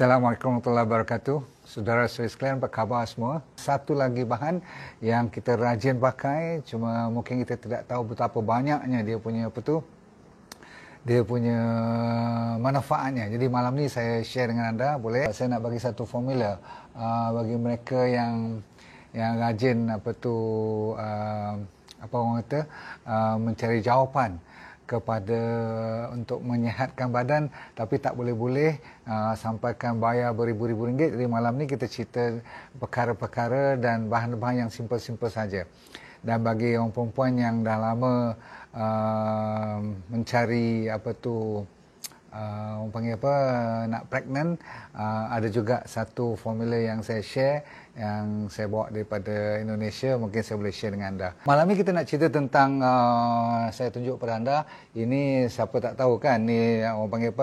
Assalamualaikum warahmatullahi wabarakatuh. Saudara-saudara sekalian, apa khabar semua? Satu lagi bahan yang kita rajin pakai, cuma mungkin kita tidak tahu betapa banyaknya dia punya manfaatnya. Jadi malam ni saya share dengan anda, boleh? Saya nak bagi satu formula bagi mereka yang rajin apa orang kata, mencari jawapan kepada untuk menyihatkan badan, tapi tak boleh-boleh sampaikan bayar beribu-ribu ringgit. Jadi malam ni kita cerita perkara-perkara dan bahan-bahan yang simple-simple saja. Dan bagi orang perempuan yang dah lama mencari orang panggil nak pregnant, ada juga satu formula yang saya share, yang saya bawa daripada Indonesia, mungkin saya boleh share dengan anda. Malam ni kita nak cerita tentang, saya tunjuk pada anda, ini siapa tak tahu kan, ni orang panggil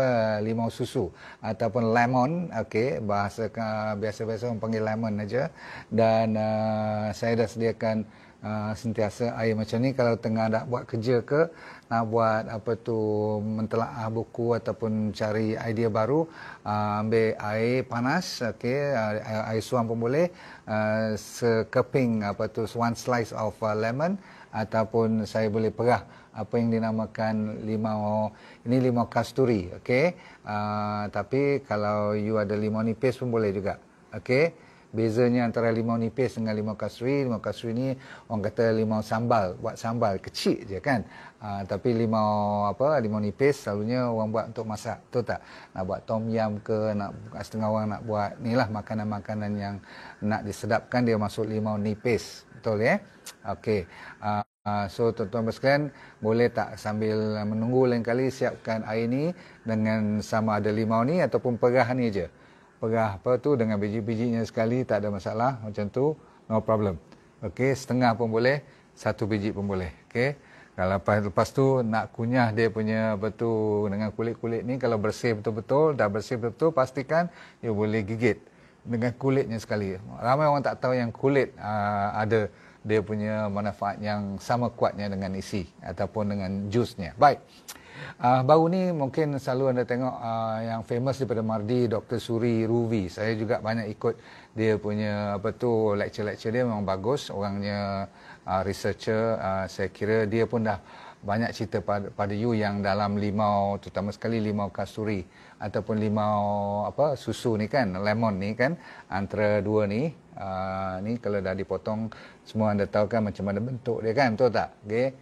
limau susu ataupun lemon, okey, bahasa biasa-biasa orang panggil lemon aja. Dan saya dah sediakan sentiasa air macam ni kalau tengah nak buat kerja ke, nak buat mentelaah buku ataupun cari idea baru, ambil air panas, okey, air suam pun boleh, sekeping one slice of lemon, ataupun saya boleh perah apa yang dinamakan limau kasturi, okey. Tapi kalau you ada limau nipis pun boleh juga, okey. Bezanya antara limau nipis dengan limau kasturi ni orang kata limau sambal, buat sambal kecil je kan. Tapi limau nipis selalunya orang buat untuk masak, betul tak? Nak buat tom yum ke, setengah orang nak buat nilah makanan-makanan yang nak disedapkan, dia masuk limau nipis, betul ya? Okey. So tuan-tuan sekalian, boleh tak sambil menunggu lain kali siapkan air ni dengan sama ada limau ni ataupun perah ni je. Perah dengan biji-bijinya sekali, tak ada masalah, macam tu, no problem. Okey, setengah pun boleh, satu biji pun boleh. Okey. Kalau lepas tu nak kunyah dia punya dengan kulit-kulit ni, kalau bersih betul-betul, dah bersih betul, pastikan you boleh gigit dengan kulitnya sekali. Ramai orang tak tahu yang kulit ada dia punya manfaat yang sama kuatnya dengan isi ataupun dengan jusnya. Baik. Baru ni mungkin selalu anda tengok yang famous daripada Mardi, Dr. Suri Ruvi. Saya juga banyak ikut dia punya lecture-lecture dia, memang bagus. Orangnya researcher, saya kira dia pun dah banyak cerita pada you yang dalam limau, terutama sekali limau kasturi ataupun limau susu ni kan, lemon ni kan, antara dua ni, ni kalau dah dipotong, semua anda tahu kan macam mana bentuk dia kan, betul tak? Okey.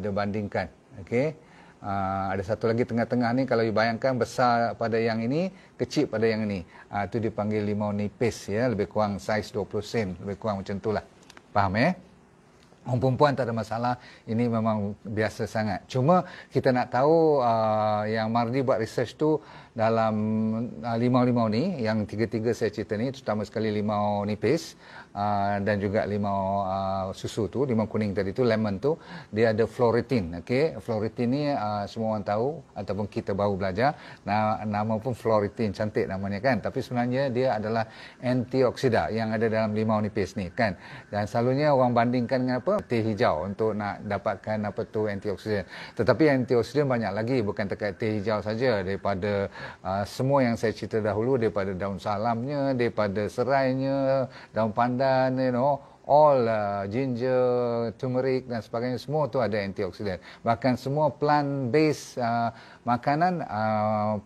Dia bandingkan, okey. Ada satu lagi tengah-tengah ni, kalau dibayangkan besar pada yang ini, kecil pada yang ini, itu dipanggil limau nipis ya, lebih kurang saiz 20 sen, lebih kurang macam itulah. Faham ya? Orang perempuan tak ada masalah, ini memang biasa sangat. Cuma kita nak tahu yang Mardi buat research tu dalam limau-limau ni, yang tiga-tiga saya cerita ni, terutama sekali limau nipis dan juga limau susu tu, limau kuning tadi tu, lemon tu, dia ada fluoretin. Okey, fluoretin ni semua orang tahu ataupun kita baru belajar, nama pun fluoretin, cantik namanya kan, tapi sebenarnya dia adalah antioksida yang ada dalam limau nipis ni kan. Dan selalunya orang bandingkan dengan apa? Teh hijau untuk nak dapatkan antioksidan. Tetapi antioksidan banyak lagi, bukan terkait teh hijau saja, daripada semua yang saya cerita dahulu, daripada daun salamnya, daripada serainya, daun pandan, all ginger, turmeric dan sebagainya, semua tu ada antioksidan. Bahkan semua plant based makanan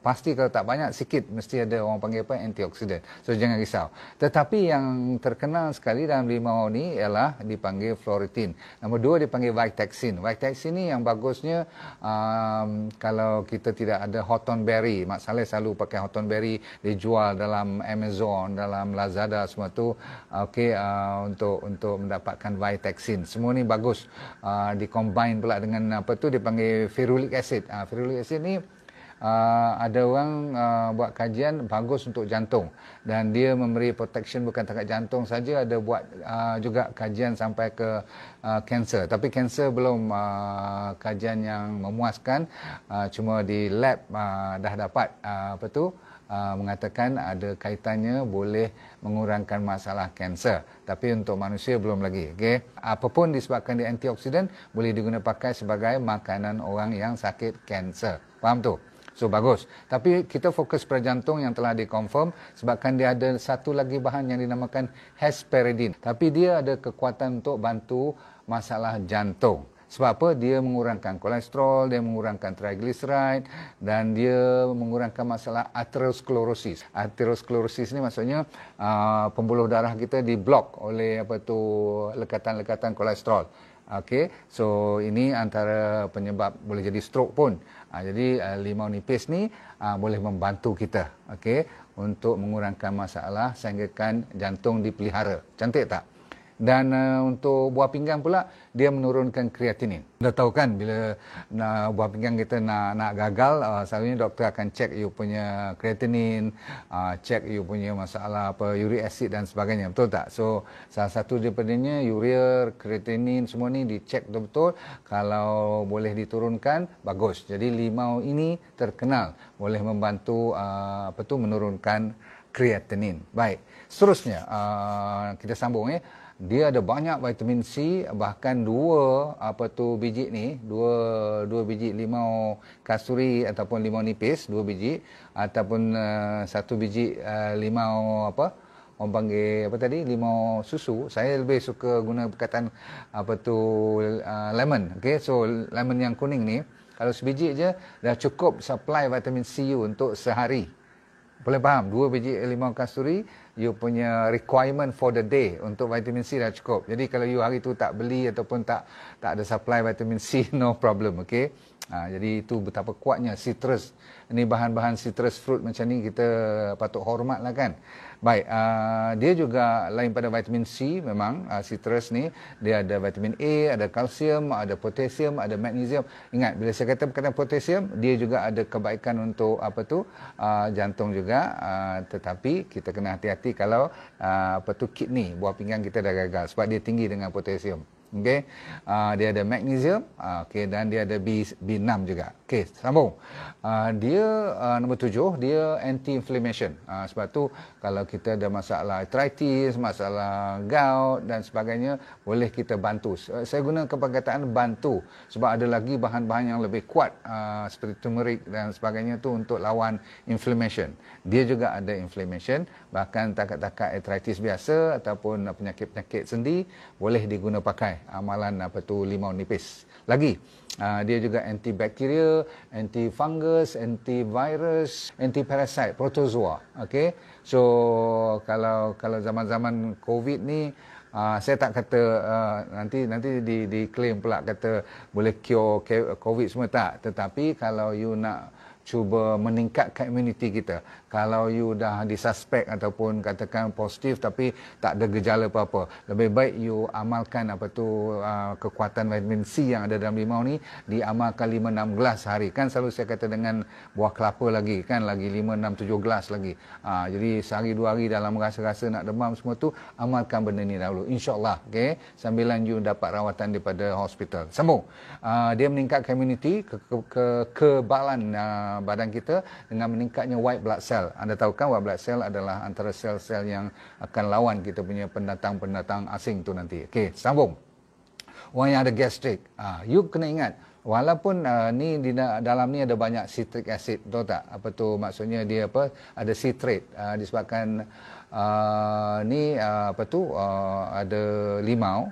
pasti kalau tak banyak, sikit mesti ada orang panggil antioksidan. So jangan risau. Tetapi yang terkenal sekali dalam limau ni ialah dipanggil fluoretin. Nombor dua dipanggil vitaxin. Vitaxin ni yang bagusnya kalau kita tidak ada hottonberry, Mak Saleh selalu pakai hottonberry, dijual dalam Amazon, dalam Lazada semua tu, okey, untuk mendapatkan vitaxin. Semua ni bagus. Dikombine pula dengan dipanggil ferulic acid. Ferulic acid ni ada orang buat kajian bagus untuk jantung, dan dia memberi protection bukan dekat jantung saja, ada buat juga kajian sampai ke kanser. Tapi kanser belum kajian yang memuaskan, cuma di lab dah dapat mengatakan ada kaitannya, boleh mengurangkan masalah kanser. Tapi untuk manusia belum lagi. Okay? Apapun disebabkan dia antioksidan, boleh digunakan pakai sebagai makanan orang yang sakit kanser. Faham tu? So bagus. Tapi kita fokus pada jantung yang telah dikonfirm sebabkan dia ada satu lagi bahan yang dinamakan hesperidin. Tapi dia ada kekuatan untuk bantu masalah jantung. Sebab apa? Dia mengurangkan kolesterol, dia mengurangkan triglyceride dan dia mengurangkan masalah atherosclerosis. Atherosclerosis ni maksudnya pembuluh darah kita diblok oleh lekatan-lekatan kolesterol. Okey, so ini antara penyebab boleh jadi stroke pun. Jadi limau nipis ni boleh membantu kita, okey, untuk mengurangkan masalah sehinggakan jantung dipelihara. Cantik tak? Dan untuk buah pinggang pula, dia menurunkan kreatinin. Dah tahu kan bila buah pinggang kita nak gagal, selalunya doktor akan cek you punya kreatinin, cek you punya masalah uric acid dan sebagainya. Betul tak? So salah satu daripadanya urea, kreatinin semua ni dicek betul-betul. Kalau boleh diturunkan, bagus. Jadi limau ini terkenal boleh membantu menurunkan kreatinin. Baik. Seterusnya kita sambung ya. Dia ada banyak vitamin C, bahkan dua biji limau kasturi ataupun limau nipis, 2 biji ataupun 1 biji limau orang panggil limau susu. Saya lebih suka guna perkataan lemon. Okey, so lemon yang kuning ni kalau sebiji je dah cukup supply vitamin C you untuk sehari. Boleh faham? 2 biji limau kasturi, you punya requirement for the day untuk vitamin C dah cukup. Jadi kalau you hari tu tak beli ataupun tak ada supply vitamin C, no problem, okey. Jadi itu betapa kuatnya citrus. Ini bahan-bahan citrus fruit macam ni kita patut hormatlah kan. Baik, dia juga lain pada vitamin C memang. Citrus ni dia ada vitamin A, ada kalsium, ada potasium, ada magnesium. Ingat bila saya kata perkataan potasium, dia juga ada kebaikan untuk jantung juga. Tetapi kita kena hati-hati kalau kidney, buah pinggang kita dah gagal sebab dia tinggi dengan potasium. Okey, dia ada magnesium, okey, dan dia ada B6 juga. Okey, sambung. Dia nombor 7, dia anti-inflammation. Sebab tu kalau kita ada masalah arthritis, masalah gout dan sebagainya, boleh kita bantu. Saya guna perkataan bantu sebab ada lagi bahan-bahan yang lebih kuat seperti turmeric dan sebagainya tu untuk lawan inflammation. Dia juga ada inflammation, bahkan takat-takat arthritis biasa ataupun penyakit-penyakit sendi boleh diguna pakai amalan limau nipis. Lagi dia juga antibakteria, antifungus, antivirus, antiparasite, protozoa. Okey. So kalau zaman-zaman COVID ni saya tak kata nanti diklaim pula kata boleh cure COVID semua, tak. Tetapi kalau you nak cuba meningkatkan imuniti kita, kalau you dah disuspek ataupun katakan positif tapi tak ada gejala apa-apa, lebih baik you amalkan kekuatan vitamin C yang ada dalam limau ni, diamalkan 5-6 gelas sehari. Kan selalu saya kata dengan buah kelapa lagi kan, lagi 5-6-7 gelas lagi. Jadi sehari 2 hari dalam rasa-rasa nak demam semua tu, amalkan benda ni dahulu, insyaAllah. Okay? Sambilan you dapat rawatan daripada hospital. Sambung. Dia meningkatkan imuniti, kekebalan badan kita dengan meningkatnya white blood cell. Anda tahu kan white blood cell adalah antara sel-sel yang akan lawan kita punya pendatang-pendatang asing tu nanti. Okey, sambung. Orang yang ada gastrik, you kena ingat, walaupun ni di dalam ni ada banyak citric acid, betul tak? Maksudnya dia ada citrate disebabkan ada limau,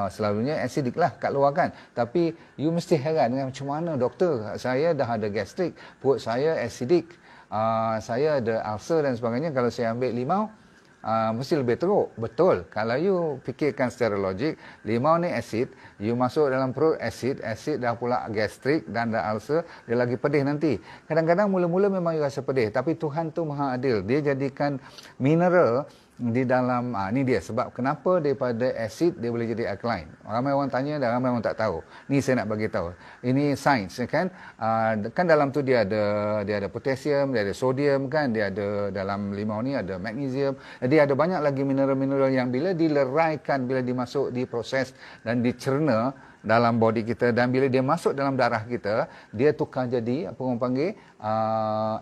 selalunya acidic lah kat luar kan. Tapi you mesti heran dengan macam mana doktor, saya dah ada gastrik, perut saya acidic, saya ada ulcer dan sebagainya, kalau saya ambil limau mesti lebih teruk. Betul. Kalau you fikirkan secara logik, limau ni asid, you masuk dalam perut asid dah pula gastrik dan dah ulcer, dia lagi pedih nanti. Kadang-kadang mula-mula memang you rasa pedih, tapi Tuhan tu maha adil. Dia jadikan mineral di dalam, ni dia sebab kenapa daripada asid dia boleh jadi alkaline. Ramai orang tanya dan ramai orang tak tahu. Ni saya nak bagi tahu. Ini sains kan. Kan dalam tu dia ada potasium, dia ada sodium kan, dia ada dalam limau ni ada magnesium. Jadi ada banyak lagi mineral-mineral yang bila dileraikan, bila dimasuk, diproses dan dicerna, dalam body kita, dan bila dia masuk dalam darah kita, dia tukar jadi apa orang panggil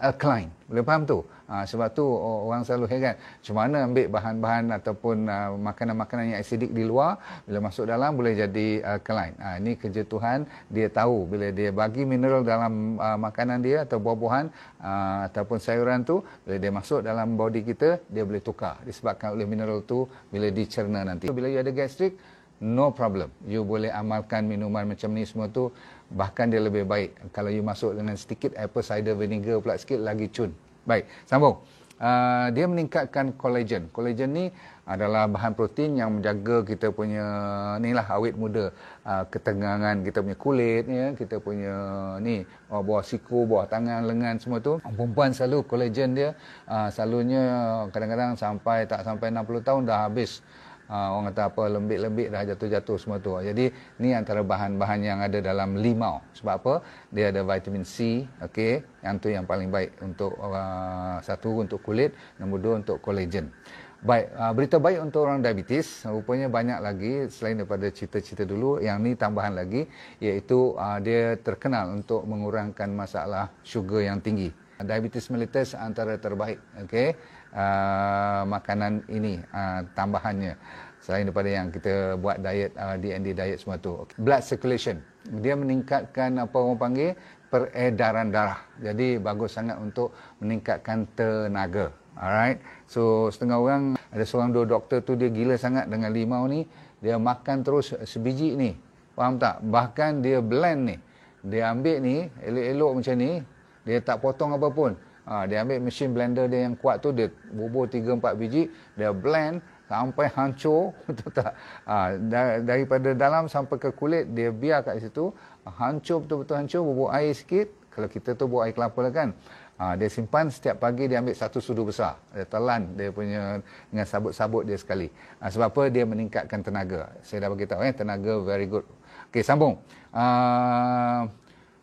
alkaline. Boleh faham tu? Sebab tu orang selalu heran macam mana ambil bahan-bahan ataupun makanan-makanan yang acidic di luar, bila masuk dalam boleh jadi alkaline. Ini kerja Tuhan, dia tahu bila dia bagi mineral dalam makanan dia atau buah-buahan ataupun sayuran tu, bila dia masuk dalam body kita, dia boleh tukar disebabkan oleh mineral tu bila dicerna nanti. Bila you ada gastrik, no problem. You boleh amalkan minuman macam ni semua tu, bahkan dia lebih baik kalau you masuk dengan sedikit apple cider vinegar pula sikit, lagi cun. Baik, sambung. Dia meningkatkan kolagen. Kolagen ni adalah bahan protein yang menjaga kita punya ni lah, awet muda, ketegangan kita punya kulit, ya, kita punya ni bawah siku, bawah tangan, lengan semua tu. Perempuan selalu kolagen dia selalunya kadang-kadang tak sampai 60 tahun dah habis. Orang kata apa, lembik-lembik dah jatuh-jatuh semua tu. Jadi ni antara bahan-bahan yang ada dalam limau. Sebab apa? Dia ada vitamin C, okey. Yang tu yang paling baik untuk satu untuk kulit, nombor dua untuk kolagen. Baik, berita baik untuk orang diabetes, rupanya banyak lagi selain daripada cerita-cerita dulu, yang ni tambahan lagi, iaitu dia terkenal untuk mengurangkan masalah syugar yang tinggi. Diabetes mellitus antara terbaik, okey. Makanan ini tambahannya selain daripada yang kita buat diet D&D diet semua tu. Blood circulation, dia meningkatkan apa orang panggil peredaran darah, jadi bagus sangat untuk meningkatkan tenaga. Alright, so setengah orang, ada seorang dua doktor tu dia gila sangat dengan limau ni, dia makan terus sebiji ni, faham tak? Bahkan dia blend ni, dia ambil ni elok-elok macam ni, dia tak potong apa pun. Dia ambil mesin blender dia yang kuat tu, dia bubur 3-4 biji, dia blend sampai hancur, betul tak? Daripada dalam sampai ke kulit, dia biar kat situ, hancur, betul-betul hancur, bubur air sikit. Kalau kita tu buat air kelapa lah kan. Dia simpan, setiap pagi dia ambil satu sudu besar. Dia telan dia punya dengan sabut-sabut dia sekali. Sebab apa? Dia meningkatkan tenaga. Saya dah beritahu, tenaga very good. Okey, sambung.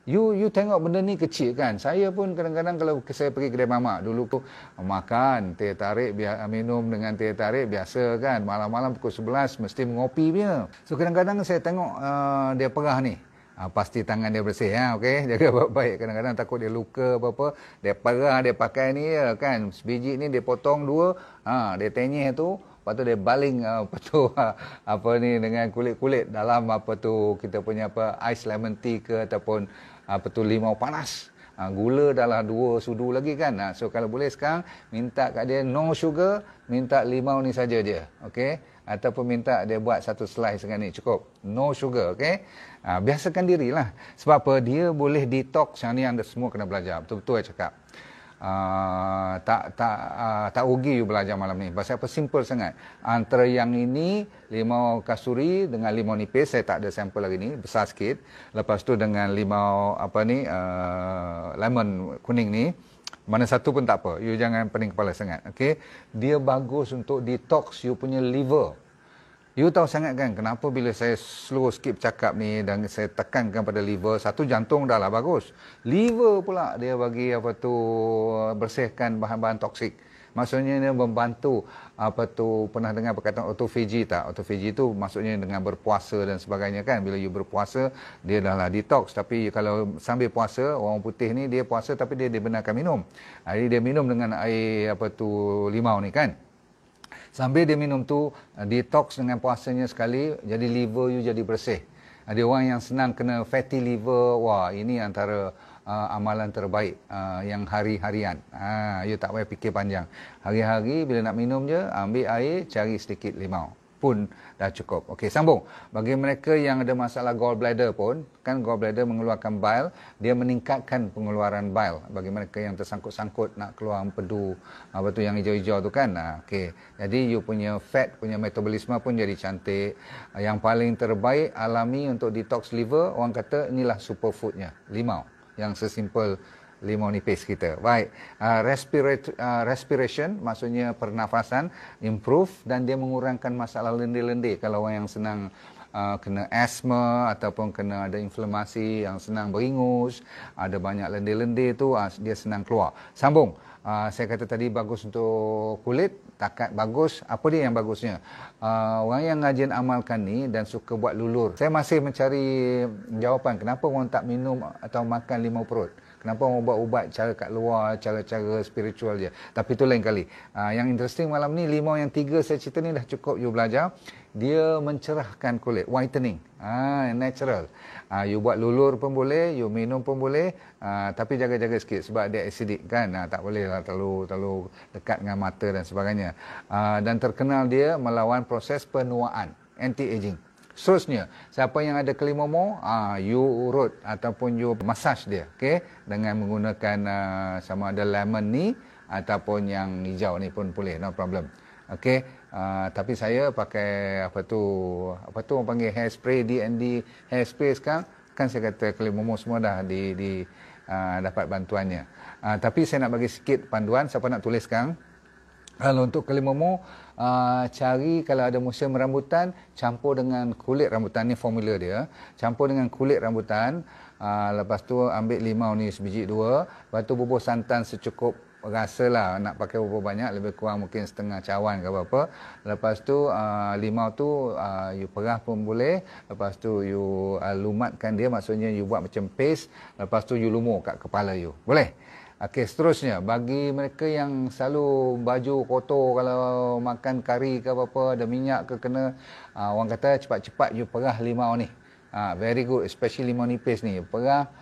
You tengok benda ni kecil kan. Saya pun kadang-kadang kalau saya pergi kedai mamak, dulu tu makan teh tarik, minum dengan teh tarik biasa kan. Malam-malam pukul 11 mesti mengopi dia. So kadang-kadang saya tengok dia perah ni. Pasti tangan dia bersih, okey. Jaga baik-baik. Kadang-kadang takut dia luka apa-apa. Dia perah, dia pakai ni ya kan. Sebiji ni dia potong dua, dia tenyih tu. Lepas tu dia baling apa ni dengan kulit-kulit dalam apa tu kita punya ice lemon tea ke ataupun limau panas. Gula dah 2 sudu lagi kan. So kalau boleh sekarang minta kat dia no sugar, minta limau ni saja dia. Okey. Ataupun minta dia buat satu slice dengan ni cukup. No sugar, okey. Biasakan dirilah. Sebab apa? Dia boleh detox. Yang ni anda semua kena belajar. Betul-betul saya cakap. Tak rugi you belajar malam ni. Pasal apa? Simple sangat. Antara yang ini, limau kasuri dengan limau nipis, saya tak ada sampel lagi ni, besar sikit. Lepas tu dengan limau lemon kuning ni, mana satu pun tak apa. You jangan pening kepala sangat. Okay? Dia bagus untuk detox you punya liver. You tahu sangat kan kenapa bila saya slow skip cakap ni dan saya tekankan pada liver, satu jantung dah lah bagus. Liver pula dia bagi bersihkan bahan-bahan toksik. Maksudnya dia membantu pernah dengar perkataan autophagy tak? Autophagy tu maksudnya dengan berpuasa dan sebagainya kan. Bila you berpuasa dia dah lah detox, tapi kalau sambil puasa, orang putih ni dia puasa tapi dia dibenarkan minum. Jadi dia minum dengan air limau ni kan. Sambil dia minum tu, detox dengan puasanya sekali, jadi liver you jadi bersih. Ada orang yang senang kena fatty liver, wah ini antara amalan terbaik yang hari-harian. You tak payah fikir panjang. Hari-hari bila nak minum je, ambil air, cari sedikit limau. Pun dah cukup. Okey, sambung. Bagi mereka yang ada masalah gallbladder pun, kan gallbladder mengeluarkan bile, dia meningkatkan pengeluaran bile. Bagi mereka yang tersangkut-sangkut nak keluar empedu, yang hijau-hijau tu kan. Okey. Jadi you punya fat, punya metabolisme pun jadi cantik. Yang paling terbaik alami untuk detox liver, orang kata inilah superfoodnya, limau. Yang sesimpel limau nipis kita. Baik. Respiration maksudnya pernafasan improve dan dia mengurangkan masalah lendir-lendir. Kalau orang yang senang kena asma ataupun kena ada inflamasi, yang senang beringus, ada banyak lendir-lendir tu dia senang keluar. Sambung. Saya kata tadi bagus untuk kulit, takat bagus. Apa dia yang bagusnya? Orang yang rajin amalkan ni dan suka buat lulur. Saya masih mencari jawapan kenapa orang tak minum atau makan limau perut. Kenapa orang buat ubat cara kat luar, cara-cara spiritual je. Tapi itu lain kali. Yang interesting malam ni, limau yang 3 saya cerita ni dah cukup you belajar. Dia mencerahkan kulit, whitening. Natural. You buat lulur pun boleh, you minum pun boleh. Tapi jaga-jaga sikit sebab dia acidic kan. Tak boleh lah terlalu dekat dengan mata dan sebagainya. Dan terkenal dia melawan proses penuaan, anti-aging. Seterusnya, siapa yang ada kelimomo, you urut ataupun you massage dia, okey, dengan menggunakan sama ada lemon ni ataupun yang hijau ni pun boleh, no problem. Okey, tapi saya pakai apa tu orang panggil hairspray, D&D hairspray sekarang. Kan saya kata kelimomo semua dah dapat bantuannya. Tapi saya nak bagi sikit panduan, siapa nak tulis sekarang. Kalau untuk kelimomo, cari kalau ada musim rambutan, campur dengan kulit rambutan, ni formula dia. Campur dengan kulit rambutan, lepas tu ambil limau ni sebiji 2, lepas tu bubuh santan secukup rasalah, nak pakai berapa banyak, lebih kurang mungkin setengah cawan ke apa-apa. Lepas tu limau tu you perah pun boleh, lepas tu you lumatkan dia, maksudnya you buat macam paste, lepas tu you lumur kat kepala you. Boleh? Okey, seterusnya, bagi mereka yang selalu baju kotor kalau makan kari ke apa-apa, ada minyak ke kena, orang kata cepat-cepat you perah limau ni. Very good, especially limau nipis ni. Perah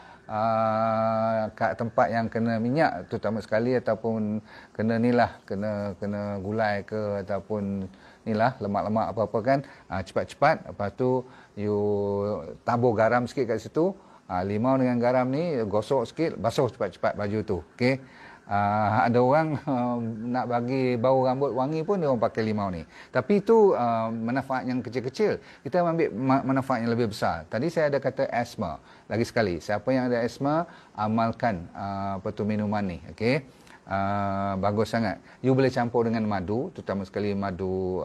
kat tempat yang kena minyak, terutama sekali, ataupun kena nilah, kena gulai ke, ataupun nilah lemak-lemak apa-apa kan. Cepat-cepat, lepas tu you tabur garam sikit kat situ. Limau dengan garam ni gosok sikit, basuh cepat-cepat baju tu. Okey. Ada orang nak bagi bau rambut wangi pun dia orang pakai limau ni. Tapi itu manfaat yang kecil-kecil. Kita ambil manfaat yang lebih besar. Tadi saya ada kata asma. Lagi sekali, siapa yang ada asma, amalkan minuman ni. Okey. Bagus sangat. You boleh campur dengan madu, terutama sekali madu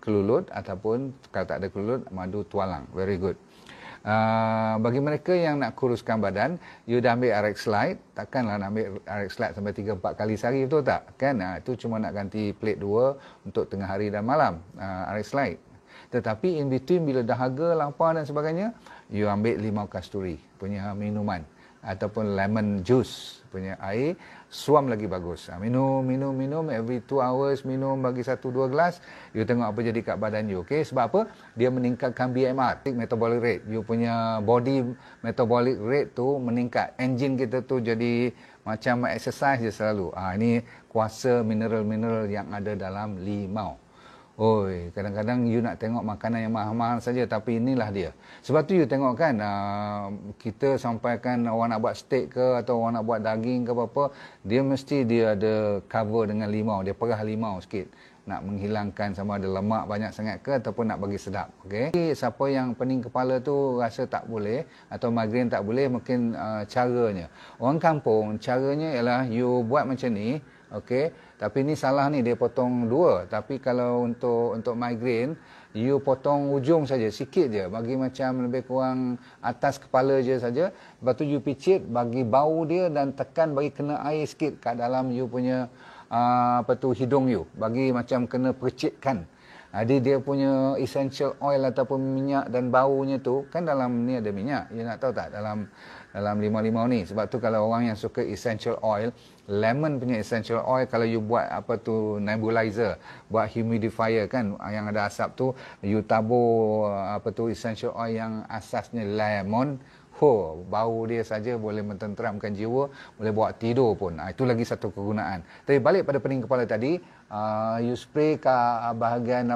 kelulut, ataupun kalau tak ada kelulut, madu tualang. Very good. Bagi mereka yang nak kuruskan badan, you dah ambil RX Lite, takkanlah nak ambil RX Lite sampai 3-4 kali sehari, betul tak? Kan? Itu cuma nak ganti plate 2 untuk tengah hari dan malam, RX Lite. Tetapi in between, bila dahaga, lapar dan sebagainya, you ambil limau kasturi punya minuman, ataupun lemon juice punya air, suam lagi bagus. Minum every 2 hours, minum bagi 1-2 gelas, you tengok apa jadi kat badan you. Okey, sebab apa? Dia meningkatkan BMR, metabolic rate. You punya body metabolic rate tu meningkat. Engine kita tu jadi macam exercise je selalu. Ini kuasa mineral-mineral yang ada dalam limau. Oi, kadang-kadang you nak tengok makanan yang mahal-mahal saja, tapi inilah dia. Sebab tu you tengok kan, kita sampaikan orang nak buat steak ke, atau orang nak buat daging ke apa-apa, dia mesti dia ada cover dengan limau. Dia perah limau sikit, nak menghilangkan sama ada lemak banyak sangat ke, ataupun nak bagi sedap. Okey, siapa yang pening kepala tu rasa tak boleh, atau migraine tak boleh, mungkin caranya. Orang kampung, caranya ialah you buat macam ni. Okey, tapi ni salah ni, dia potong 2. Tapi kalau untuk migraine, you potong ujung saja, sikit je, bagi macam lebih kurang atas kepala je saja. Lepas tu you picit, bagi bau dia, dan tekan bagi kena air sikit kat dalam you punya hidung you, bagi macam kena percikkan. Jadi dia punya essential oil ataupun minyak dan baunya tu, kan dalam ni ada minyak, you nak tahu tak, dalam limau-limau ni. Sebab tu kalau orang yang suka essential oil, lemon punya essential oil, kalau you buat nebulizer, buat humidifier kan, yang ada asap tu, you tabur essential oil yang asasnya lemon, bau dia saja boleh mententeramkan jiwa, boleh bawa tidur pun. Itu lagi satu kegunaan. Tapi balik pada pening kepala tadi, you spray ke bahagian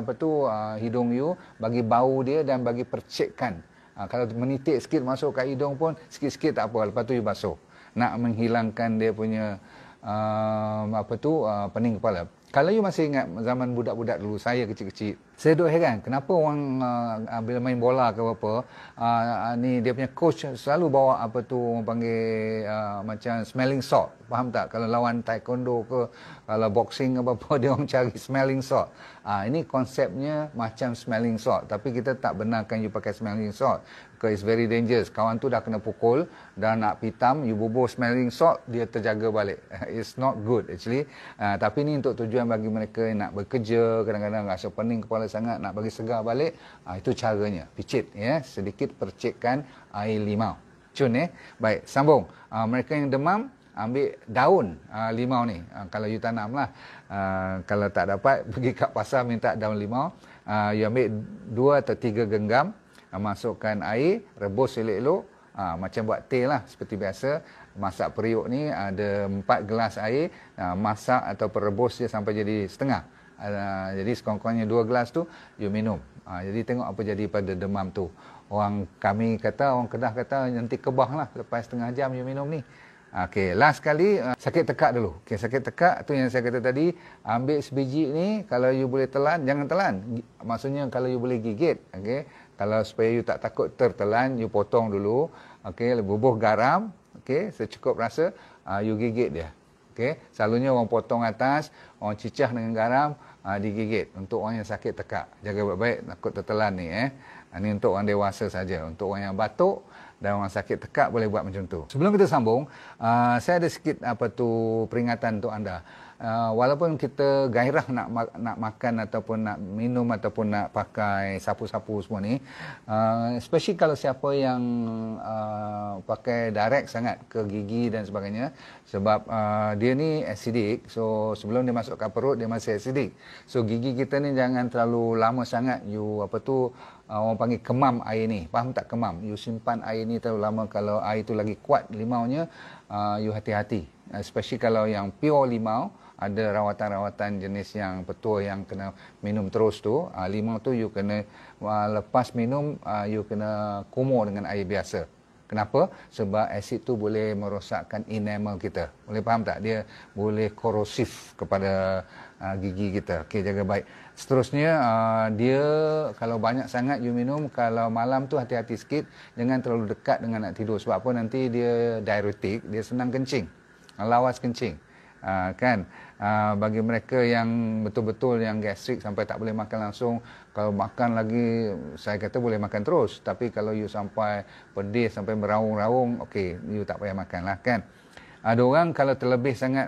hidung you, bagi bau dia dan bagi percikkan. Kalau menitik sikit masuk kat hidung pun, sikit-sikit tak apa, lepas tu you basuh. Nak menghilangkan dia punya pening kepala. Kalau you masih ingat zaman budak-budak dulu, saya kecil-kecil, Saya duk heran kenapa orang bila main bola ke apa, ni dia punya coach selalu bawa apa tu orang panggil macam smelling salt. Faham tak? Kalau lawan taekwondo ke, kalau boxing apa-apa dia orang cari smelling salt. Ini konsepnya macam smelling salt, tapi kita tak benarkan you pakai smelling salt because it's very dangerous. Kawan tu dah kena pukul, dah nak pitam, you bubuh smelling salt, dia terjaga balik. It's not good actually. Tapi ni untuk tujuan bagi mereka yang nak bekerja, kadang-kadang rasa pening kepala sangat, nak bagi segar balik. Itu caranya. Picit, ya, sedikit percikkan air limau. Cun, baik, sambung. Mereka yang demam, ambil daun limau ni. Kalau you tanam lah. Kalau tak dapat, pergi kat pasar minta daun limau. You ambil 2 atau 3 genggam, masukkan air, rebus elok-elok. Macam buat teh lah, seperti biasa. Masak periuk ni ada 4 gelas air, masak atau rebus dia sampai jadi setengah. Jadi sekurang-kurangnya 2 gelas tu you minum. Jadi tengok apa jadi pada demam tu. Orang Kedah kata nanti kebah lah lepas setengah jam you minum ni. Okey, last kali sakit tekak dulu. Okey, sakit tekak tu yang saya kata tadi, ambil sebiji ni, kalau you boleh telan, jangan telan. Maksudnya kalau you boleh gigit, okey. Kalau supaya you tak takut tertelan, you potong dulu. Okey, bubuh garam, okey, secukup rasa, you gigit dia. Okey, selalunya orang potong atas, orang cicah dengan garam, digigit untuk orang yang sakit tekak. Jaga baik-baik, takut tertelan ni. Ini untuk orang dewasa saja. Untuk orang yang batuk dan orang sakit tekak boleh buat macam tu. Sebelum kita sambung, saya ada sikit peringatan untuk anda. Walaupun kita gairah nak makan ataupun nak minum ataupun nak pakai sapu-sapu semua ni, especially kalau siapa yang pakai direct sangat ke gigi dan sebagainya, sebab dia ni acidic, so sebelum dia masuk ke perut dia masih acidic. So gigi kita ni jangan terlalu lama sangat you orang panggil kemam air ni. Faham tak kemam? You simpan air ni terlalu lama, kalau air tu lagi kuat limaunya, you hati-hati. Especially kalau yang pure limau, ada rawatan-rawatan jenis yang petua yang kena minum terus tu. Limau tu you kena, lepas minum, you kena kumur dengan air biasa. Kenapa? Sebab asid tu boleh merosakkan enamel kita. Boleh faham tak? Dia boleh korosif kepada gigi kita. Okey, jaga baik. Seterusnya, dia kalau banyak sangat you minum, kalau malam tu hati-hati sikit. Jangan terlalu dekat dengan nak tidur. Sebab apa? Nanti dia diuretik, dia senang kencing. Lawas kencing. Kan? Bagi mereka yang betul-betul yang gastrik sampai tak boleh makan langsung, kalau makan lagi saya kata boleh makan terus, tapi kalau you sampai pedih sampai meraung-raung, okey, you tak payah makan lah, kan. Ada orang kalau terlebih sangat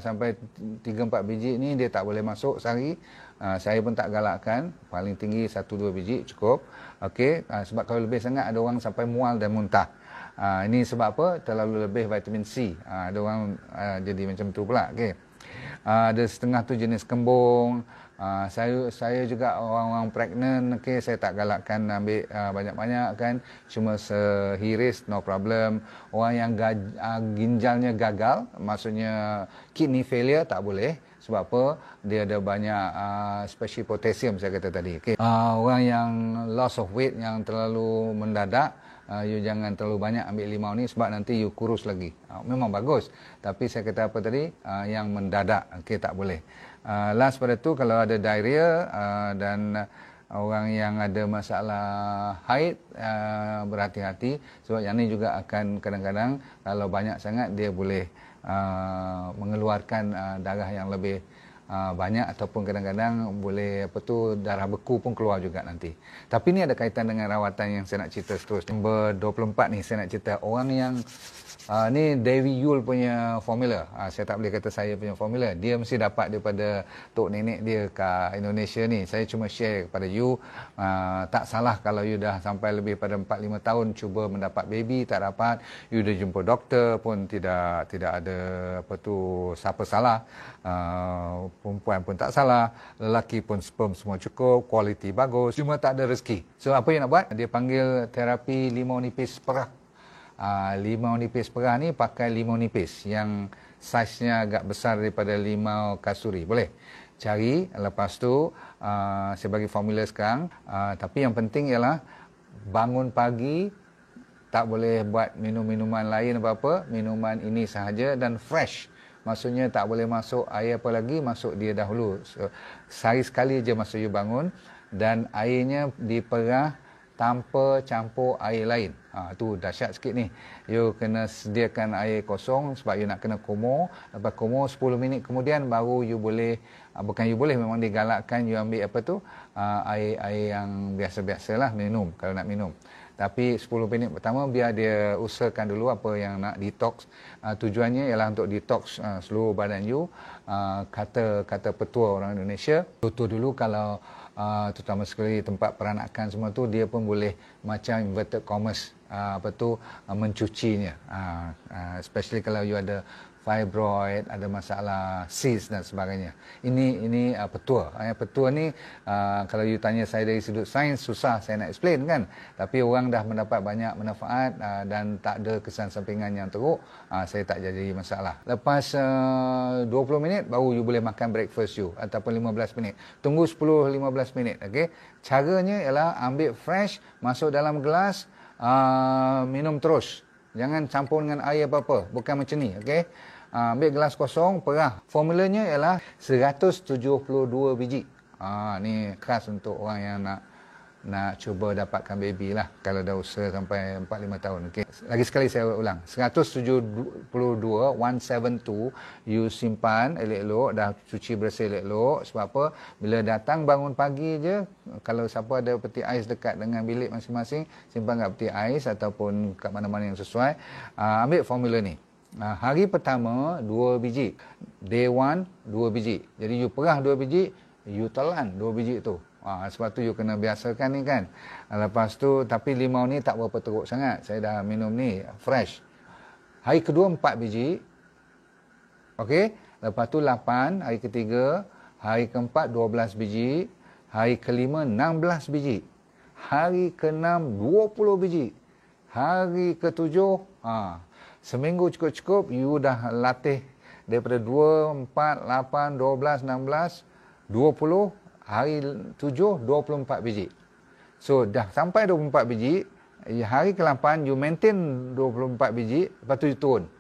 sampai 3-4 biji ni dia tak boleh masuk sehari. Saya pun tak galakkan, paling tinggi 1-2 biji cukup. Okey, sebab kalau lebih sangat ada orang sampai mual dan muntah. Ini sebab apa? Terlalu lebih vitamin C. Ada orang jadi macam tu pula. Okey. Ada setengah tu jenis kembung. Saya juga orang-orang pregnant, okay, saya tak galakkan ambil banyak-banyak kan. Cuma sehiris, no problem. Orang yang ginjalnya gagal, maksudnya kidney failure, tak boleh. Sebab apa? Dia ada banyak spesies potasium saya kata tadi. Okay. Orang yang loss of weight yang terlalu mendadak, you jangan terlalu banyak ambil limau ni sebab nanti you kurus lagi. Memang bagus, tapi saya kata apa tadi, yang mendadak, okay, tak boleh. Last pada tu, kalau ada diarrhea dan orang yang ada masalah haid, berhati-hati sebab yang ni juga akan kadang-kadang kalau banyak sangat dia boleh mengeluarkan darah yang lebih banyak, ataupun kadang-kadang boleh darah beku pun keluar juga nanti. Tapi ni ada kaitan dengan rawatan yang saya nak cerita seterusnya. Nombor 24 ni saya nak cerita orang yang ni Davy Yule punya formula. Saya tak boleh kata saya punya formula. Dia mesti dapat daripada tok nenek dia kat Indonesia ni. Saya cuma share kepada you. Tak salah kalau you dah sampai lebih pada 4-5 tahun cuba mendapat baby, tak dapat. You dah jumpa doktor pun tidak ada siapa salah. Perempuan pun tak salah. Lelaki pun sperm semua cukup. Kualiti bagus. Cuma tak ada rezeki. So apa yang nak buat? Dia panggil terapi limau nipis perah. Limau nipis perah ni pakai limau nipis yang saiznya agak besar daripada limau kasturi. Boleh cari, lepas tu saya bagi formula sekarang. Tapi yang penting ialah bangun pagi tak boleh buat minum-minuman lain apa-apa, minuman ini sahaja dan fresh. Maksudnya tak boleh masuk air apa lagi, masuk dia dahulu. So, sehari sekali je masa you bangun, dan airnya diperah tanpa campur air lain. Tu dahsyat sikit ni. You kena sediakan air kosong sebab you nak kena kumur. Lepas kumur 10 minit kemudian baru you boleh, bukan you boleh, memang digalakkan you ambil apa tu, air yang biasa-biasalah minum kalau nak minum. Tapi 10 minit pertama biar dia usahakan dulu apa yang nak detox. Tujuannya ialah untuk detox seluruh badan you. Kata petua orang Indonesia, contoh dulu kalau terutama sekali tempat peranakan semua tu, dia pun boleh macam inverted commas mencucinya. Especially kalau you ada fibroid, ada masalah cyst dan sebagainya. Ini petua. Petua ni kalau you tanya saya dari sudut sains, susah saya nak explain kan. Tapi orang dah mendapat banyak manfaat dan tak ada kesan sampingan yang teruk, saya tak jadi masalah. Lepas 20 minit baru you boleh makan breakfast you, ataupun 15 minit. Tunggu 10-15 minit. Okay? Caranya ialah ambil fresh, masuk dalam gelas, minum terus. Jangan campur dengan air apa-apa. Bukan macam ni. Okay? Ambil gelas kosong, perah. Formulanya ialah 172 biji. Ni khas untuk orang yang nak cuba dapatkan baby lah. Kalau dah usia sampai 4-5 tahun. Okay. Lagi sekali saya ulang. 172, 172, you simpan elok-elok, dah cuci bersih elok-elok. Sebab apa? Bila datang bangun pagi je, kalau siapa ada peti ais dekat dengan bilik masing-masing, simpan kat peti ais ataupun kat mana-mana yang sesuai. Ambil formula ni. Hari pertama 2 biji, day 1 2 biji. Jadi you perah 2 biji, you telan 2 biji tu. Sebab tu you kena biasakan ni kan. Lepas tu, tapi limau ni tak berapa teruk sangat. Saya dah minum ni fresh. Hari kedua 4 biji. Okey. Lepas tu 8, hari ketiga. Hari keempat 12 biji. Hari kelima 16 biji. Hari keenam 20 biji. Hari ketujuh, seminggu cukup-cukup, you dah latih daripada 2, 4, 8, 12, 16, 20, hari 7, 24 biji. So, dah sampai 24 biji, hari ke-8, you maintain 24 biji, lepas tu you turun.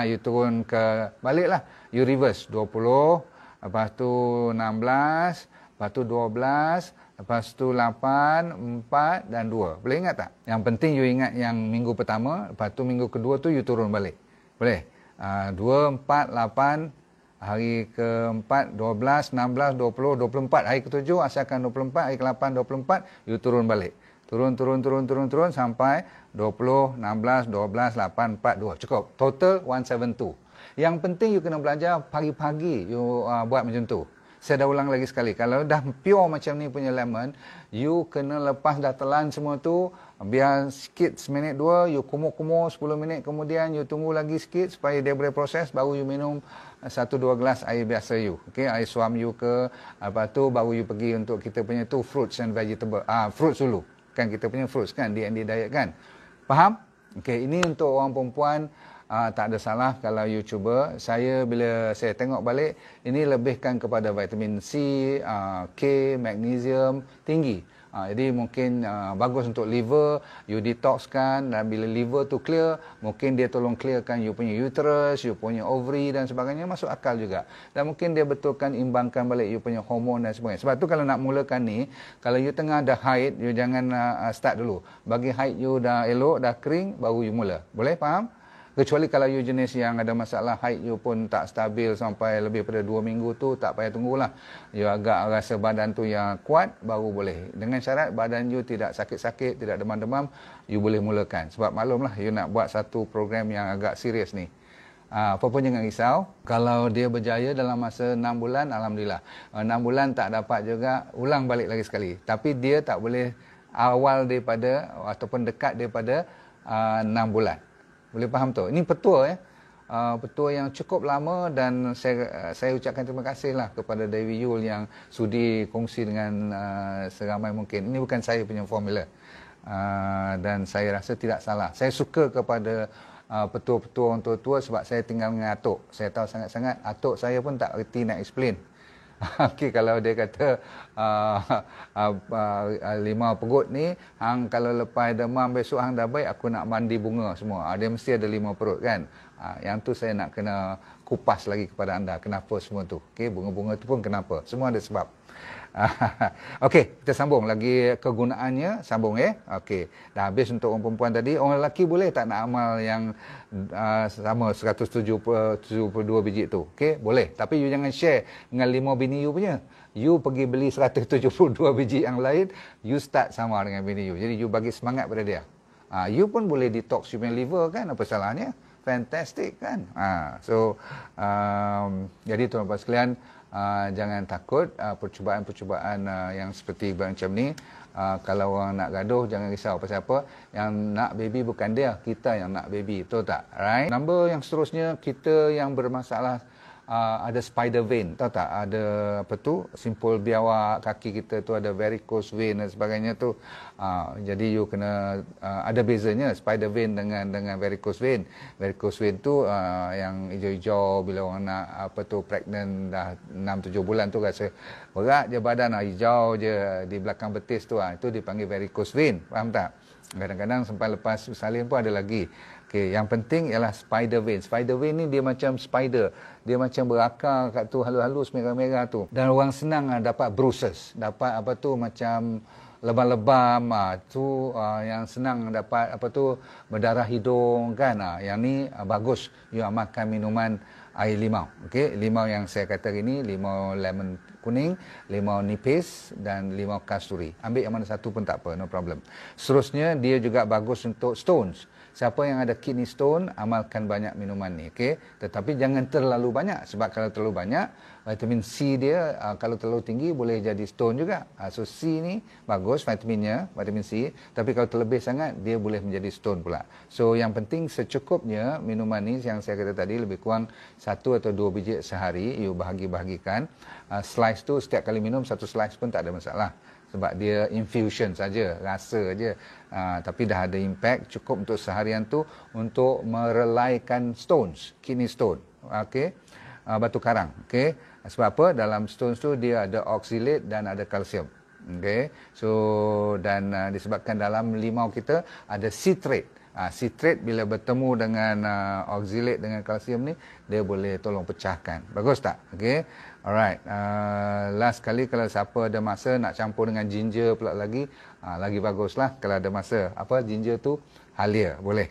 You turun ke, baliklah, you reverse, 20, lepas tu 16, lepas tu 12, lepas tu 8, 4 dan 2. Boleh ingat tak? Yang penting you ingat yang minggu pertama, lepas tu minggu kedua tu you turun balik. Boleh? 2, 4, 8, hari ke-4, 12, 16, 20, 24. Hari ke-7 asalkan 24, hari ke-8, 24, you turun balik. Turun sampai 20, 16, 12, 8, 4, 2. Cukup. Total 172. Yang penting you kena belajar pagi-pagi you buat macam tu. Saya dah ulang lagi sekali. Kalau dah pure macam ni punya lemon, you kena lepas dah telan semua tu, biar sikit seminit dua, you kumur-kumur 10 minit kemudian, you tunggu lagi sikit supaya dia boleh proses, baru you minum 1-2 gelas air biasa you. Okay, air suam you ke, lepas tu baru you pergi untuk kita punya tu fruits and vegetable. Fruits dulu. Kan kita punya fruits kan, D&D diet kan. Faham? Okay, ini untuk orang perempuan. Tak ada salah kalau you cuba. Bila saya tengok balik, ini lebihkan kepada vitamin C, K, magnesium tinggi. Jadi mungkin bagus untuk liver, you detoxkan, dan bila liver tu clear, mungkin dia tolong clearkan you punya uterus, you punya ovary dan sebagainya, masuk akal juga. Dan mungkin dia betulkan, imbangkan balik you punya hormon dan sebagainya. Sebab tu kalau nak mulakan ni, kalau you tengah dah haid, you jangan start dulu. Bagi haid you dah elok, dah kering, baru you mula. Boleh faham? Kecuali kalau you jenis yang ada masalah haid you pun tak stabil sampai lebih pada 2 minggu tu, tak payah tunggulah. You agak rasa badan tu yang kuat, baru boleh. Dengan syarat badan you tidak sakit-sakit, tidak demam-demam, you boleh mulakan. Sebab maklumlah, you nak buat satu program yang agak serius ni. Apa pun jangan risau. Kalau dia berjaya dalam masa 6 bulan, Alhamdulillah. 6 bulan tak dapat juga, ulang balik lagi sekali. Tapi dia tak boleh awal daripada, ataupun dekat daripada 6 bulan. Boleh faham tu? Ini petua ya. Petua yang cukup lama, dan saya ucapkan terima kasihlah kepada Dewi Yul yang sudi kongsi dengan seramai mungkin. Ini bukan saya punya formula. Dan saya rasa tidak salah. Saya suka kepada petua-petua orang tua-tua sebab saya tinggal dengan atuk. Saya tahu sangat-sangat. Atuk saya pun tak reti nak explain. Okey, kalau dia kata limau perut ni, hang kalau lepas demam besok hang dah baik, aku nak mandi bunga semua. Dia mesti ada limau perut kan. Yang tu saya nak kena kupas lagi kepada anda. Kenapa semua tu? Okey, bunga-bunga tu pun kenapa? Semua ada sebab. Okey, kita sambung lagi kegunaannya, sambung Okey, dah habis untuk orang perempuan tadi. Orang lelaki boleh tak nak amal yang sama 172 biji tu? Okey, boleh. Tapi you jangan share dengan 5 bini you punya. You pergi beli 172 biji yang lain, you start sama dengan bini you. Jadi you bagi semangat pada dia. You pun boleh detox you punya liver kan, apa salahnya? Fantastic kan? Jadi tuan-tuan sekalian, jangan takut percubaan-percubaan yang seperti macam ni. Kalau orang nak gaduh, jangan risau. Pasal apa? Yang nak baby bukan dia, kita yang nak baby. Betul tak? Right? Number yang seterusnya, kita yang bermasalah ada spider vein, tahu tak? Ada apa tu, simpul biawak kaki kita tu ada varicose vein dan sebagainya tu. Jadi you kena ada bezanya spider vein dengan varicose vein. Varicose vein tu yang hijau-hijau, bila orang nak apa tu pregnant dah 6-7 bulan tu rasa berat je badan, hijau je di belakang betis tu, itu dipanggil varicose vein. Faham tak? Kadang-kadang sampai lepas salin pun ada lagi. Okey, yang penting ialah spider vein. Spider vein ni dia macam spider. Dia macam berakar kat tu, halus-halus merah-merah tu. Dan orang senang dapat bruises, dapat apa tu macam lebam-lebam, tu yang senang dapat apa tu berdarah hidung kan. Yang ni bagus you amalkan minuman air limau. Okey, limau yang saya kata ini, limau lemon kuning, limau nipis dan limau kasturi. Ambil yang mana satu pun tak apa, no problem. Seterusnya dia juga bagus untuk stones. Siapa yang ada kidney stone, amalkan banyak minuman ni, okey? Tetapi jangan terlalu banyak, sebab kalau terlalu banyak, vitamin C dia kalau terlalu tinggi boleh jadi stone juga. So C ni bagus vitaminnya, vitamin C, tapi kalau terlebih sangat dia boleh menjadi stone pula. So yang penting secukupnya minuman ni yang saya kata tadi, lebih kurang 1 atau 2 biji sehari, you bahagi-bahagikan. Slice tu setiap kali minum 1 slice pun tak ada masalah. Sebab dia infusion saja, rasa aja. Tapi dah ada impact, cukup untuk seharian tu untuk merelaikan stones, kidney stone. Okey. Batu karang, okey. Sebab apa? Dalam stones tu dia ada oxalate dan ada kalsium. Okey. So dan disebabkan dalam limau kita ada citrate. Citrate bila bertemu dengan oxalate dengan kalsium ni, dia boleh tolong pecahkan. Bagus tak? Okey. Alright. Last kali kalau siapa ada masa nak campur dengan ginger pula lagi baguslah kalau ada masa. Apa ginger tu? Halia, boleh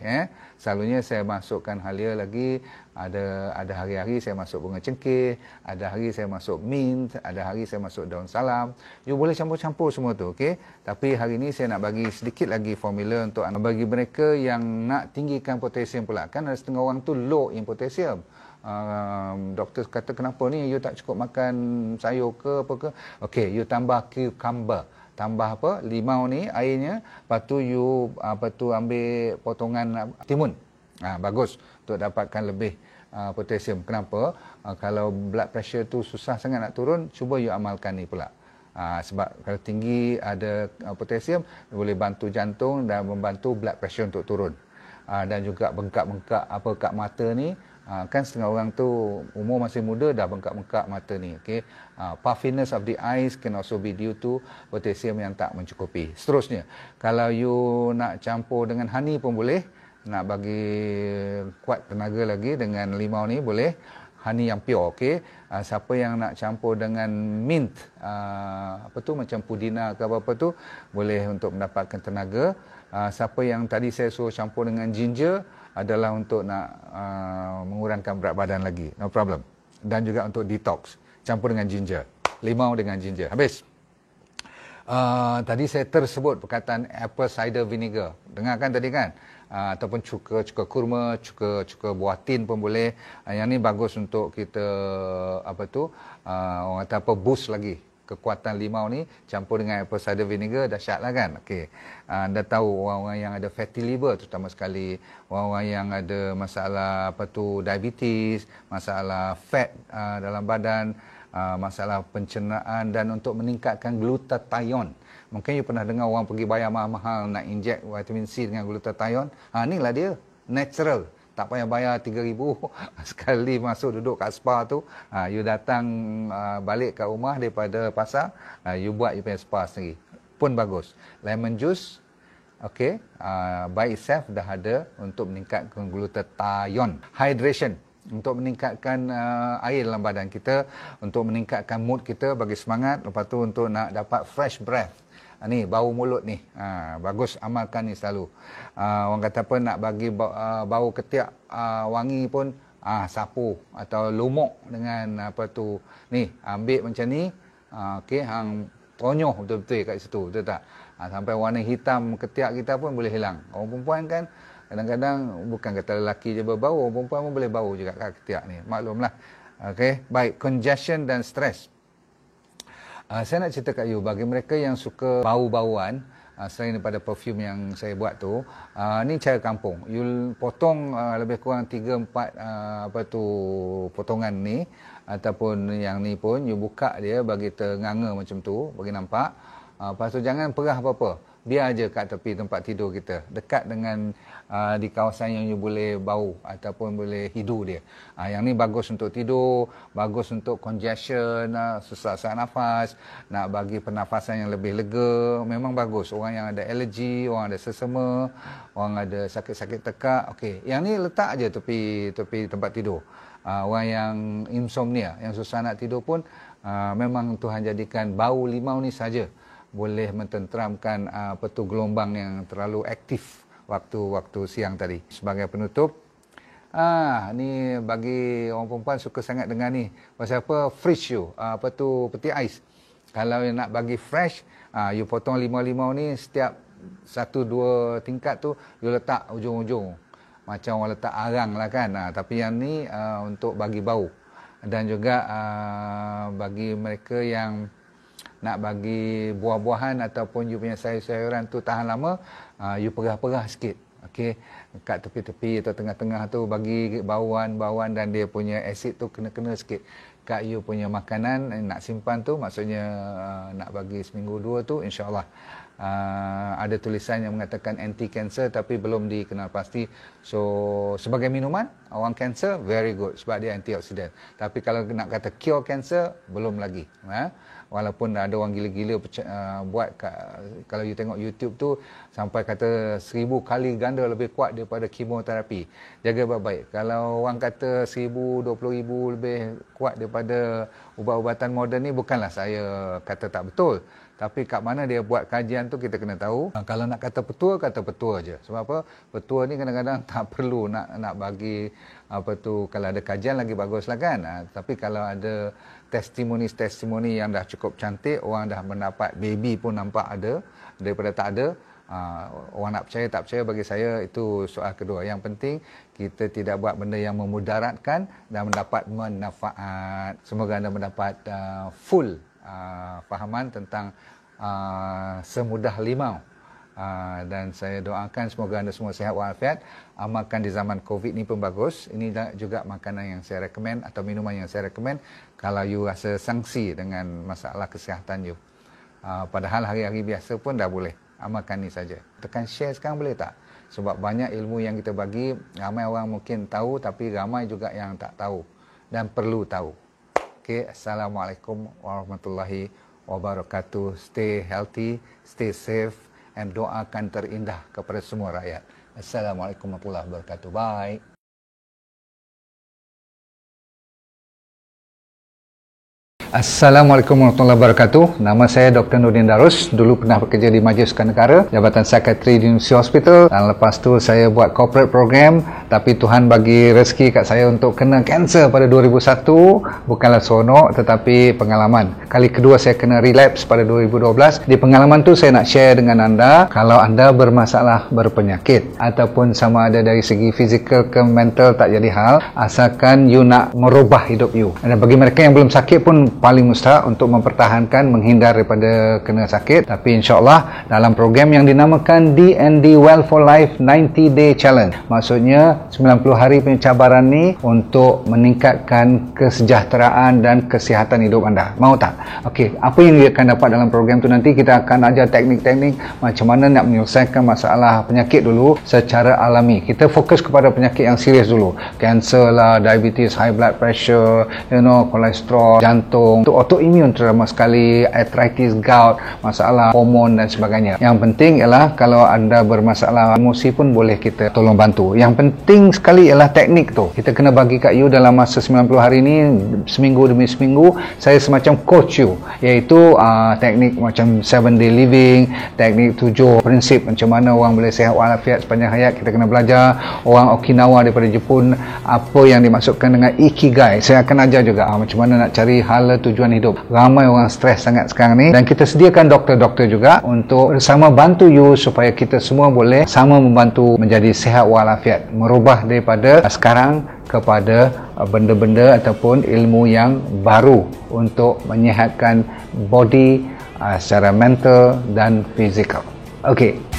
Selalunya saya masukkan halia lagi. Ada hari-hari saya masuk bunga cengkeh, ada hari saya masuk mint, ada hari saya masuk daun salam. You boleh campur-campur semua tu, okey? Tapi hari ni saya nak bagi sedikit lagi formula untuk bagi mereka yang nak tinggikan potasium pula. Kan ada setengah orang tu low in potasium. Doktor kata kenapa ni you tak cukup makan sayur ke apa ke. Okey, you tambah cucumber, tambah apa limau ni airnya, lepas tu you ambil potongan timun. Bagus untuk dapatkan lebih potasium. Kenapa? Kalau blood pressure tu susah sangat nak turun, cuba you amalkan ni pula. Sebab kalau tinggi ada potasium, boleh bantu jantung dan membantu blood pressure untuk turun. Dan juga bengkak-bengkak kat mata ni, kan setengah orang tu umur masih muda dah bengkak-bengkak mata ni, okey. Puffiness of the eyes can also be due to potasium yang tak mencukupi. Seterusnya, kalau you nak campur dengan honey pun boleh, nak bagi kuat tenaga lagi dengan limau ni boleh, honey yang pure, okey. Siapa yang nak campur dengan mint, macam pudina ke apa tu, boleh untuk mendapatkan tenaga. Siapa yang tadi saya suruh campur dengan ginger adalah untuk nak mengurangkan berat badan lagi, no problem. Dan juga untuk detox, campur dengan ginger, limau dengan ginger. Habis. Tadi saya tersebut perkataan apple cider vinegar. Dengarkan tadi kan? Ataupun cuka kurma, cuka buah tin pun boleh. Yang ni bagus untuk kita orang kata boost lagi kekuatan limau ni, campur dengan apple cider vinegar, dahsyat lah kan. Okey. Anda tahu orang-orang yang ada fatty liver, terutama sekali orang-orang yang ada masalah diabetes, masalah fat dalam badan, masalah pencernaan, dan untuk meningkatkan glutathione. Mungkin you pernah dengar orang pergi bayar mahal-mahal nak inject vitamin C dengan glutathione. Inilah dia, natural. Tak payah bayar 3,000 sekali masuk duduk kat spa tu. You datang balik kat rumah daripada pasar, you buat you punya spa sendiri. Pun bagus. Lemon juice, okay, by itself dah ada untuk meningkatkan glutathione. Hydration. untuk meningkatkan air dalam badan kita, untuk meningkatkan mood kita, bagi semangat. Lepas tu untuk nak dapat fresh breath. Ni bau mulut ni, bagus amalkan ni selalu. Orang kata apa, nak bagi bau ketiak wangi pun, sapu atau lumuk dengan apa tu, ni ambil macam ni, okey, hang tonyoh betul-betul kat situ, betul tak? Sampai warna hitam ketiak kita pun boleh hilang. Orang perempuan kan kadang-kadang bukan kata lelaki je berbau, orang perempuan pun boleh bau juga kat ketiak ni. Maklumlah. Okey, baik, congestion dan stres. Saya nak cerita kat you, bagi mereka yang suka bau-bauan, selain daripada perfume yang saya buat tu, ni cara kampung. You potong lebih kurang 3-4 potongan ni, ataupun yang ni pun you buka dia bagi ternganga macam tu, bagi nampak. Lepas tu jangan perah apa-apa, biar aja kat tepi tempat tidur kita, dekat dengan di kawasan yang you boleh bau ataupun boleh hidu dia. Yang ni bagus untuk tidur, bagus untuk congestion, sesak nafas, nak bagi pernafasan yang lebih lega, memang bagus. Orang yang ada alergi, orang ada sesama, orang ada sakit-sakit tekak, okey, yang ni letak aja tepi tempat tidur. Orang yang insomnia, yang susah nak tidur pun, memang Tuhan jadikan bau limau ni saja boleh mententeramkan gelombang yang terlalu aktif waktu siang tadi. Sebagai penutup, ni bagi orang perempuan suka sangat dengar ni. Pasal apa? Fresh you, peti ais. Kalau you nak bagi fresh, you potong limau-limau ni setiap 1-2 tingkat tu, you letak ujung-ujung. Macam orang letak arang lah kan. Tapi yang ni untuk bagi bau. Dan juga bagi mereka yang nak bagi buah-buahan ataupun you punya sayur-sayuran tu tahan lama, you perah-perah sikit. Okey, kat tepi-tepi atau tengah-tengah tu bagi bauan-bauan, dan dia punya asid tu kena-kena sikit kat you punya makanan. Nak simpan tu, maksudnya nak bagi seminggu 2 tu, insya-Allah. Ada tulisan yang mengatakan anti-cancer tapi belum dikenal pasti. So sebagai minuman, orang cancer very good sebab dia antioksidan. Tapi kalau nak kata cure cancer, belum lagi. Walaupun ada orang gila-gila buat kalau you tengok YouTube tu sampai kata 1000 kali ganda lebih kuat daripada kemoterapi. Jaga baik-baik. Kalau orang kata 1000, 20,000 lebih kuat daripada ubat-ubatan moden ni, bukanlah saya kata tak betul. Tapi kat mana dia buat kajian tu kita kena tahu. Kalau nak kata petua, kata petua je. Sebab apa? Petua ni kadang-kadang tak perlu nak bagi kalau ada kajian lagi baguslah kan. Tapi kalau ada testimoni yang dah cukup cantik, orang dah mendapat baby pun nampak ada, daripada tak ada, orang nak percaya tak percaya, bagi saya itu soal kedua. Yang penting kita tidak buat benda yang memudaratkan dan mendapat manfaat. Semoga anda mendapat full fahaman tentang semudah limau. Dan saya doakan semoga anda semua sihat walafiat. Amalkan di zaman COVID ni pun bagus. Ini juga makanan yang saya recommend atau minuman yang saya recommend kalau you rasa sangsi dengan masalah kesihatan you. Padahal hari-hari biasa pun dah boleh. Amalkan ni saja. Tekan share sekarang boleh tak? Sebab banyak ilmu yang kita bagi, ramai orang mungkin tahu tapi ramai juga yang tak tahu dan perlu tahu. Okey, Assalamualaikum warahmatullahi wabarakatuh. Stay healthy, stay safe, and doakan terindah kepada semua rakyat. Assalamualaikum warahmatullahi wabarakatuh. Bye. Assalamualaikum warahmatullahi wabarakatuh. Nama saya Dr. Nurdin Darus. Dulu pernah bekerja di Majlis Sukan Negara, Jabatan Psikiatri di University Hospital, dan lepas tu saya buat corporate program. Tapi Tuhan bagi rezeki kat saya untuk kena kanser pada 2001. Bukanlah seronok tetapi pengalaman. Kali kedua saya kena relapse pada 2012. Di pengalaman tu saya nak share dengan anda, kalau anda bermasalah berpenyakit ataupun sama ada dari segi fizikal ke mental, tak jadi hal, asalkan you nak merubah hidup you. Dan bagi mereka yang belum sakit pun paling mustahak untuk mempertahankan, menghindar daripada kena sakit. Tapi insyaAllah dalam program yang dinamakan DND Well for Life 90 Day Challenge, maksudnya 90 hari punya cabaran ni untuk meningkatkan kesejahteraan dan kesihatan hidup anda. Mau tak? Okey, apa yang dia akan dapat dalam program tu, nanti kita akan ajar teknik-teknik macam mana nak menyelesaikan masalah penyakit dulu secara alami. Kita fokus kepada penyakit yang serius dulu. Kanser lah, diabetes, high blood pressure, kolesterol, jantung, jantung, untuk autoimun terutama sekali, arthritis, gout, masalah hormon dan sebagainya. Yang penting ialah kalau anda bermasalah emosi pun boleh kita tolong bantu. Yang penting sekali ialah teknik tu. Kita kena bagi kat you dalam masa 90 hari ni, seminggu demi seminggu, saya semacam coach you, iaitu teknik macam 7 day living, teknik 7 prinsip macam mana orang boleh sihat walafiat sepanjang hayat. Kita kena belajar orang Okinawa daripada Jepun apa yang dimaksudkan dengan ikigai. Saya akan ajar juga macam mana nak cari hala tujuan hidup. Ramai orang stres sangat sekarang ni, dan kita sediakan doktor-doktor juga untuk bersama bantu you supaya kita semua boleh sama membantu menjadi sihat walafiat, merubah daripada sekarang kepada benda-benda ataupun ilmu yang baru untuk menyihatkan body secara mental dan fizikal. Okey.